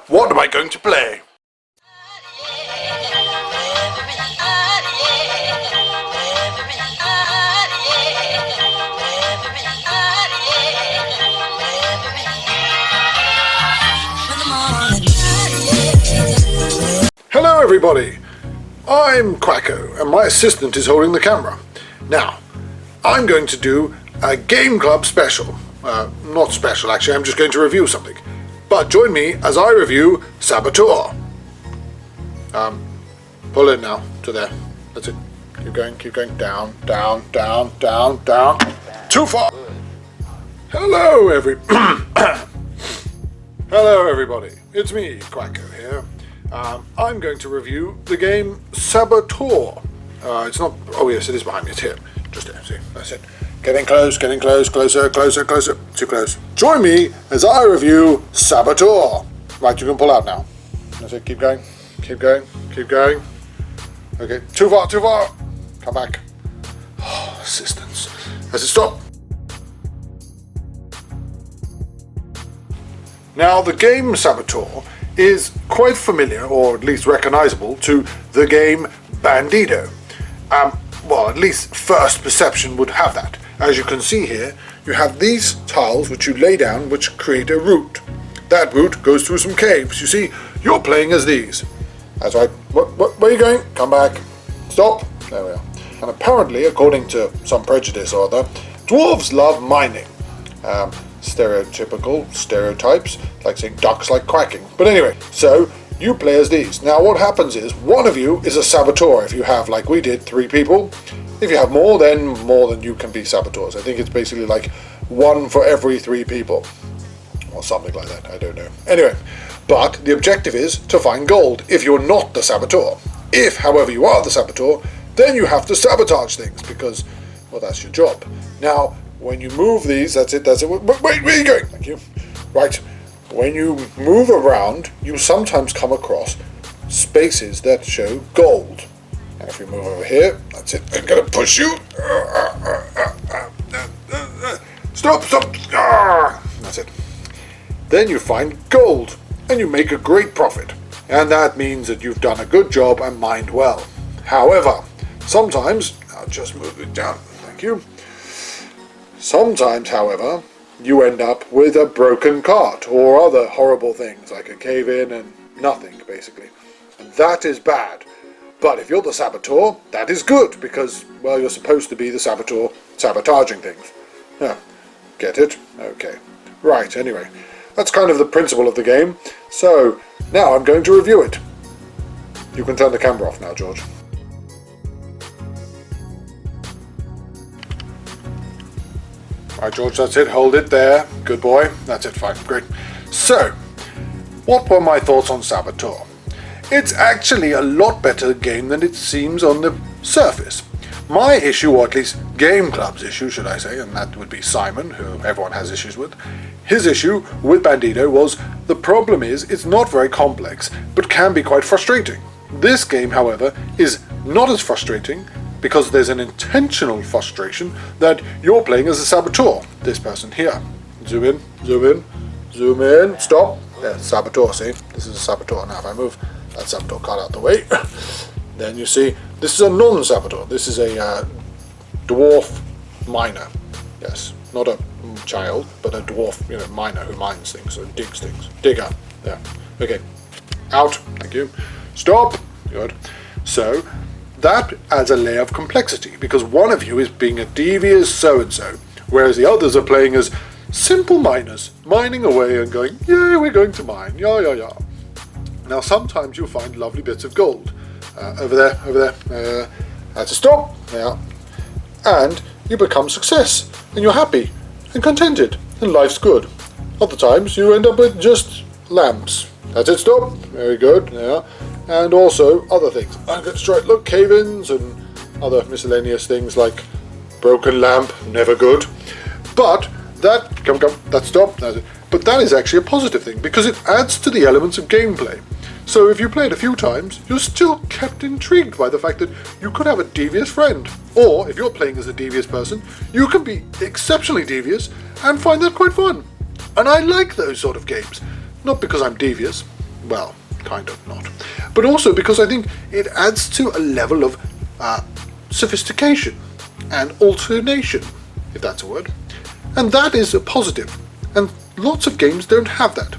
What am I going to play? Hello everybody, I'm Quacko and my assistant is holding the camera. Now, I'm going to do a game club special. Not special actually, I'm just going to review something. But join me as I review Saboteur. Pull it now to there. That's it. Keep going, down, down, down, down, down. Too far! Hello Hello everybody, it's me, Quacko here. I'm going to review the game Saboteur. It's not, oh yes, it is behind me, it's here. Just there, see, that's it. Getting close, closer, too close. Join me as I review Saboteur. Right, you can pull out now. That's it, keep going. Okay, too far. Come back. Oh, assistance. That's it, stop. Now, the game Saboteur is quite familiar, or at least recognizable, to the game Bandido. Well, at least first perception would have that. As you can see here, you have these tiles which you lay down, which create a route. That route goes through some caves. You see, you're playing as these. That's right. Where are you going? Come back. Stop. There we are. And apparently, according to some prejudice or other, dwarves love mining. Stereotypical stereotypes, like saying ducks like quacking. But anyway, so you play as these. Now what happens is, one of you is a saboteur if you have, like we did, 3 people. If you have more than you can be saboteurs. I think it's basically like 1 for every 3 people. Or something like that, I don't know. Anyway, but the objective is to find gold if you're not the saboteur. If, however, you are the saboteur, then you have to sabotage things because, well, that's your job. Now, when you move these, that's it. Wait, where are you going? Thank you. Right, when you move around, you sometimes come across spaces that show gold. And if we move over here, that's it. I'm going to push you. Stop. That's it. Then you find gold, and you make a great profit. And that means that you've done a good job and mined well. However, sometimes, I'll just move it down. Thank you. Sometimes, however, you end up with a broken cart or other horrible things like a cave-in and nothing, basically. And that is bad. But if you're the saboteur, that is good because, well, you're supposed to be the saboteur sabotaging things. Yeah, get it? Okay. Right, anyway. That's kind of the principle of the game. So, now I'm going to review it. You can turn the camera off now, George. Right, George, that's it. Hold it there. Good boy. That's it. Fine. Great. So, what were my thoughts on Saboteur? It's actually a lot better game than it seems on the surface. My issue, or at least Game Club's issue, should I say, and that would be Simon, who everyone has issues with, his issue with Bandido was the problem is it's not very complex, but can be quite frustrating. This game, however, is not as frustrating because there's an intentional frustration that you're playing as a saboteur. This person here. Zoom in, stop. There, saboteur, see? This is a saboteur. Now if I move that saboteur card out the way, then you see this is a non-saboteur. This is a dwarf miner. Yes, not a child, but a dwarf, miner who mines things, or digs things. Digger. There. Okay. Out. Thank you. Stop. Good. So, that adds a layer of complexity, because one of you is being a devious so-and-so, whereas the others are playing as simple miners, mining away and going, yeah, we're going to mine, yeah. Now, sometimes you'll find lovely bits of gold. Over there. That's a stop. Yeah. And you become success, and you're happy and contented, and life's good. Other times, you end up with just lamps. That's it, stop. Very good, yeah. And also other things. I'm going to try, look, cave-ins and other miscellaneous things like broken lamp, never good. But that, that stop. But that is actually a positive thing because it adds to the elements of gameplay. So if you play it a few times, you're still kept intrigued by the fact that you could have a devious friend. Or if you're playing as a devious person, you can be exceptionally devious and find that quite fun. And I like those sort of games. Not because I'm devious, well, kind of not. But also because I think it adds to a level of sophistication and alternation, if that's a word. And that is a positive. And lots of games don't have that.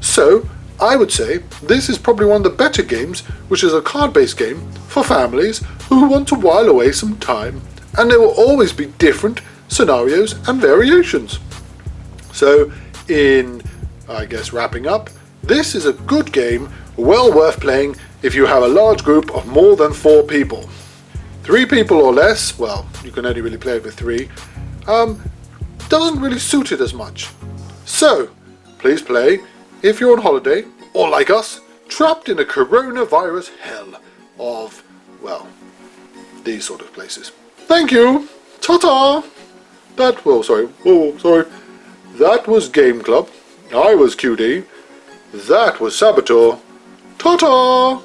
So I would say this is probably one of the better games, which is a card-based game for families who want to while away some time. And there will always be different scenarios and variations. So in, I guess, wrapping up, this is a good game, well worth playing if you have a large group of more than 4 people. 3 people or less, well, you can only really play it with 3, doesn't really suit it as much. So, please play if you're on holiday, or like us, trapped in a coronavirus hell of, well, these sort of places. Thank you! Ta-ta! That was Game Club. I was QD. That was Saboteur. Ta-ta!